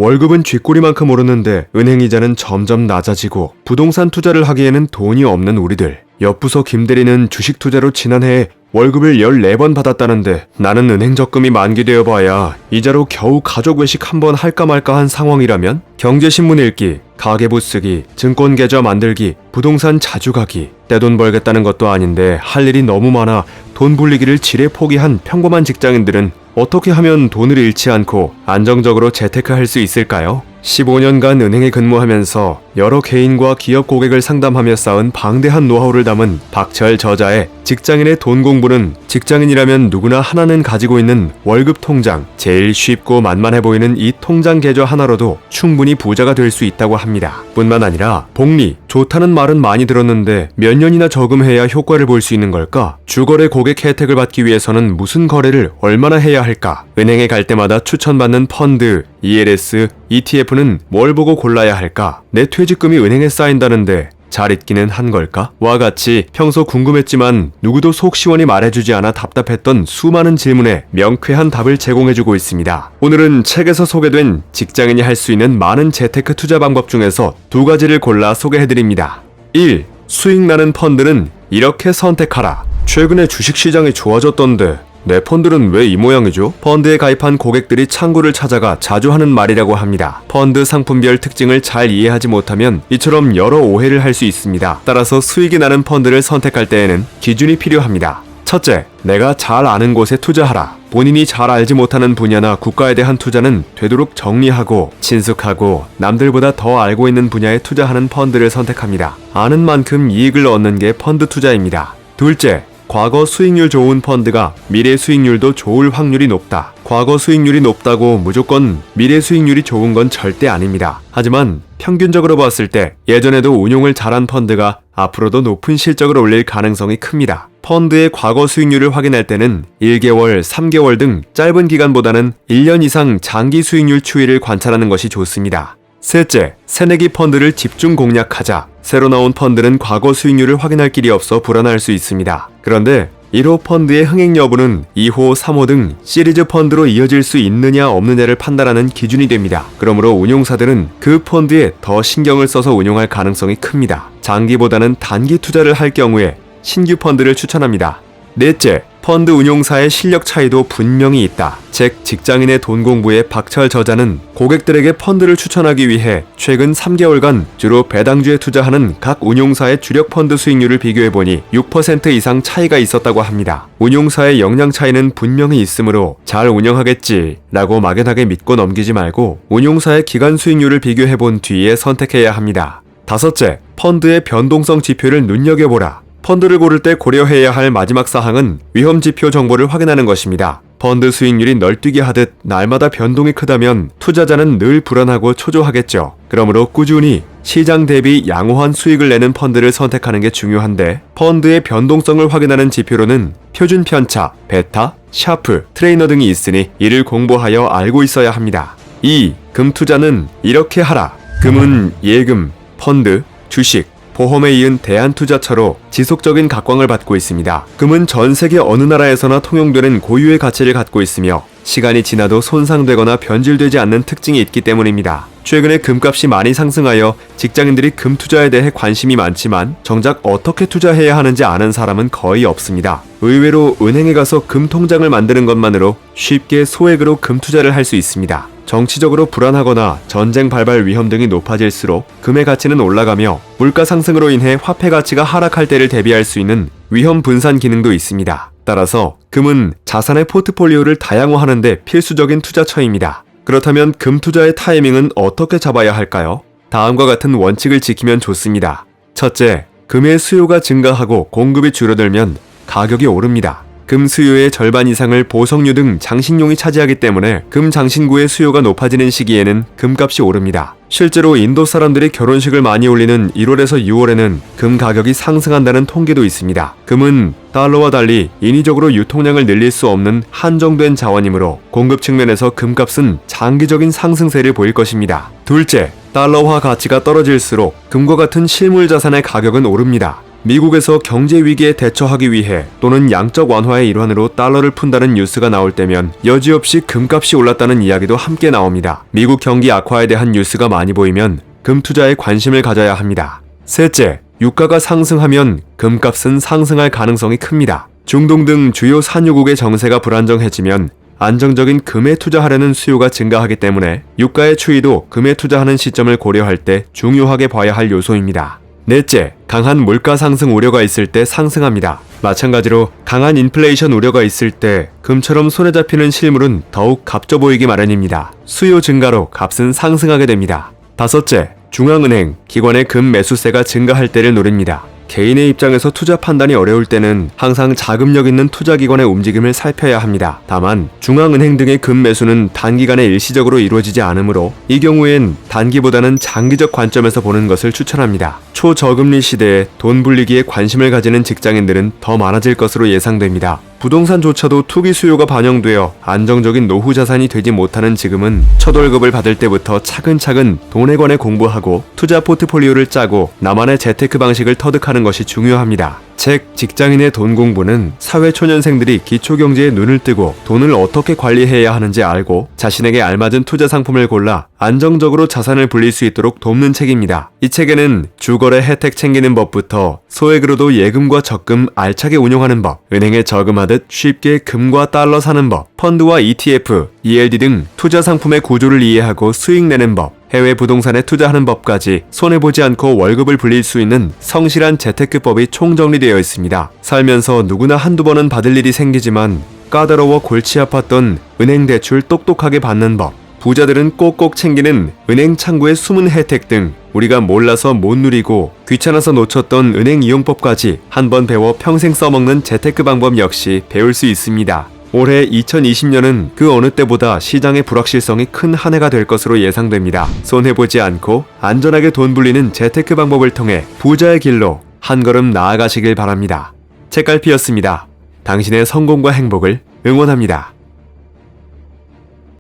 월급은 쥐꼬리만큼 오르는데 은행 이자는 점점 낮아지고 부동산 투자를 하기에는 돈이 없는 우리들. 옆부서 김대리는 주식 투자로 지난해에 월급을 14번 받았다는데 나는 은행 적금이 만기되어 봐야 이자로 겨우 가족 외식 한번 할까 말까 한 상황이라면 경제신문 읽기, 가계부 쓰기, 증권 계좌 만들기, 부동산 자주 가기, 떼돈 벌겠다는 것도 아닌데 할 일이 너무 많아 돈 불리기를 지레 포기한 평범한 직장인들은 어떻게 하면 돈을 잃지 않고 안정적으로 재테크할 수 있을까요? 15년간 은행에 근무하면서 여러 개인과 기업 고객을 상담하며 쌓은 방대한 노하우를 담은 박철 저자의 직장인의 돈 공부는 직장인이라면 누구나 하나는 가지고 있는 월급 통장, 제일 쉽고 만만해 보이는 이 통장 계좌 하나로도 충분히 부자가 될 수 있다고 합니다. 뿐만 아니라 복리, 좋다는 말은 많이 들었는데 몇 년이나 저금해야 효과를 볼 수 있는 걸까? 주거래 고객 혜택을 받기 위해서는 무슨 거래를 얼마나 해야 할까? 은행에 갈 때마다 추천받는 펀드, ELS, ETF는 뭘 보고 골라야 할까? 내 퇴직금이 은행에 쌓인다는데 잘 있기는 한 걸까? 와 같이 평소 궁금했지만 누구도 속 시원히 말해주지 않아 답답했던 수많은 질문에 명쾌한 답을 제공해주고 있습니다. 오늘은 책에서 소개된 직장인이 할 수 있는 많은 재테크 투자 방법 중에서 두 가지를 골라 소개해드립니다. 1. 수익 나는 펀드는 이렇게 선택하라. 최근에 주식시장이 좋아졌던데 내 펀드는 왜 이 모양이죠? 펀드에 가입한 고객들이 창구를 찾아가 자주 하는 말이라고 합니다. 펀드 상품별 특징을 잘 이해하지 못하면 이처럼 여러 오해를 할 수 있습니다. 따라서 수익이 나는 펀드를 선택할 때에는 기준이 필요합니다. 첫째, 내가 잘 아는 곳에 투자하라. 본인이 잘 알지 못하는 분야나 국가에 대한 투자는 되도록 정리하고 친숙하고 남들보다 더 알고 있는 분야에 투자하는 펀드를 선택합니다. 아는 만큼 이익을 얻는 게 펀드 투자입니다. 둘째, 과거 수익률 좋은 펀드가 미래 수익률도 좋을 확률이 높다. 과거 수익률이 높다고 무조건 미래 수익률이 좋은 건 절대 아닙니다. 하지만 평균적으로 봤을 때 예전에도 운용을 잘한 펀드가 앞으로도 높은 실적을 올릴 가능성이 큽니다. 펀드의 과거 수익률을 확인할 때는 1개월, 3개월 등 짧은 기간보다는 1년 이상 장기 수익률 추이를 관찰하는 것이 좋습니다. 셋째, 새내기 펀드를 집중 공략하자. 새로 나온 펀드는 과거 수익률을 확인할 길이 없어 불안할 수 있습니다. 그런데 1호 펀드의 흥행 여부는 2호, 3호 등 시리즈 펀드로 이어질 수 있느냐 없느냐를 판단하는 기준이 됩니다. 그러므로 운용사들은 그 펀드에 더 신경을 써서 운용할 가능성이 큽니다. 장기보다는 단기 투자를 할 경우에 신규 펀드를 추천합니다. 넷째, 펀드 운용사의 실력 차이도 분명히 있다. 책 직장인의 돈 공부의 박철 저자는 고객들에게 펀드를 추천하기 위해 최근 3개월간 주로 배당주에 투자하는 각 운용사의 주력 펀드 수익률을 비교해보니 6% 이상 차이가 있었다고 합니다. 운용사의 역량 차이는 분명히 있으므로 잘 운영하겠지 라고 막연하게 믿고 넘기지 말고 운용사의 기간 수익률을 비교해본 뒤에 선택해야 합니다. 다섯째, 펀드의 변동성 지표를 눈여겨보라. 펀드를 고를 때 고려해야 할 마지막 사항은 위험지표 정보를 확인하는 것입니다. 펀드 수익률이 널뛰기 하듯 날마다 변동이 크다면 투자자는 늘 불안하고 초조하겠죠. 그러므로 꾸준히 시장 대비 양호한 수익을 내는 펀드를 선택하는 게 중요한데 펀드의 변동성을 확인하는 지표로는 표준 편차, 베타, 샤프, 트레이너 등이 있으니 이를 공부하여 알고 있어야 합니다. 2. 금 투자는 이렇게 하라. 금은 예금, 펀드, 주식, 보험에 이은 대안투자처로 지속적인 각광을 받고 있습니다. 금은 전 세계 어느 나라에서나 통용되는 고유의 가치를 갖고 있으며 시간이 지나도 손상되거나 변질되지 않는 특징이 있기 때문입니다. 최근에 금값이 많이 상승하여 직장인들이 금 투자에 대해 관심이 많지만 정작 어떻게 투자해야 하는지 아는 사람은 거의 없습니다. 의외로 은행에 가서 금 통장을 만드는 것만으로 쉽게 소액으로 금 투자를 할 수 있습니다. 정치적으로 불안하거나 전쟁 발발 위험 등이 높아질수록 금의 가치는 올라가며 물가 상승으로 인해 화폐 가치가 하락할 때를 대비할 수 있는 위험 분산 기능도 있습니다. 따라서 금은 자산의 포트폴리오를 다양화하는 데 필수적인 투자처입니다. 그렇다면 금 투자의 타이밍은 어떻게 잡아야 할까요? 다음과 같은 원칙을 지키면 좋습니다. 첫째, 금의 수요가 증가하고 공급이 줄어들면 가격이 오릅니다. 금 수요의 절반 이상을 보석류 등 장신용이 차지하기 때문에 금 장신구의 수요가 높아지는 시기에는 금값이 오릅니다. 실제로 인도 사람들이 결혼식을 많이 올리는 1월에서 6월에는 금 가격이 상승한다는 통계도 있습니다. 금은 달러와 달리 인위적으로 유통량을 늘릴 수 없는 한정된 자원이므로 공급 측면에서 금값은 장기적인 상승세를 보일 것입니다. 둘째, 달러화 가치가 떨어질수록 금과 같은 실물 자산의 가격은 오릅니다. 미국에서 경제 위기에 대처하기 위해 또는 양적 완화의 일환으로 달러를 푼다는 뉴스가 나올 때면 여지없이 금값이 올랐다는 이야기도 함께 나옵니다. 미국 경기 악화에 대한 뉴스가 많이 보이면 금 투자에 관심을 가져야 합니다. 셋째, 유가가 상승하면 금값은 상승할 가능성이 큽니다. 중동 등 주요 산유국의 정세가 불안정해지면 안정적인 금에 투자하려는 수요가 증가하기 때문에 유가의 추이도 금에 투자하는 시점을 고려할 때 중요하게 봐야 할 요소입니다. 넷째, 강한 물가 상승 우려가 있을 때 상승합니다. 마찬가지로 강한 인플레이션 우려가 있을 때 금처럼 손에 잡히는 실물은 더욱 값져 보이기 마련입니다. 수요 증가로 값은 상승하게 됩니다. 다섯째, 중앙은행, 기관의 금 매수세가 증가할 때를 노립니다. 개인의 입장에서 투자 판단이 어려울 때는 항상 자금력 있는 투자기관의 움직임을 살펴야 합니다. 다만 중앙은행 등의 금 매수는 단기간에 일시적으로 이루어지지 않으므로 이 경우엔 단기보다는 장기적 관점에서 보는 것을 추천합니다. 초저금리 시대에 돈 불리기에 관심을 가지는 직장인들은 더 많아질 것으로 예상됩니다. 부동산조차도 투기 수요가 반영되어 안정적인 노후 자산이 되지 못하는 지금은 첫 월급을 받을 때부터 차근차근 돈에 관해 공부하고 투자 포트폴리오를 짜고 나만의 재테크 방식을 터득하는 것이 중요합니다. 책 직장인의 돈 공부는 사회초년생들이 기초경제에 눈을 뜨고 돈을 어떻게 관리해야 하는지 알고 자신에게 알맞은 투자 상품을 골라 안정적으로 자산을 불릴 수 있도록 돕는 책입니다. 이 책에는 주거래 혜택 챙기는 법부터 소액으로도 예금과 적금 알차게 운용하는 법, 은행에 저금하듯 쉽게 금과 달러 사는 법, 펀드와 ETF, ELD 등 투자 상품의 구조를 이해하고 수익 내는 법, 해외 부동산에 투자하는 법까지 손해보지 않고 월급을 불릴 수 있는 성실한 재테크법이 총정리되어 있습니다. 살면서 누구나 한두 번은 받을 일이 생기지만 까다로워 골치 아팠던 은행 대출 똑똑하게 받는 법, 부자들은 꼭꼭 챙기는 은행 창구의 숨은 혜택 등 우리가 몰라서 못 누리고 귀찮아서 놓쳤던 은행 이용법까지 한번 배워 평생 써먹는 재테크 방법 역시 배울 수 있습니다. 올해 2020년은 그 어느 때보다 시장의 불확실성이 큰 한 해가 될 것으로 예상됩니다. 손해보지 않고 안전하게 돈 불리는 재테크 방법을 통해 부자의 길로 한 걸음 나아가시길 바랍니다. 책갈피였습니다. 당신의 성공과 행복을 응원합니다.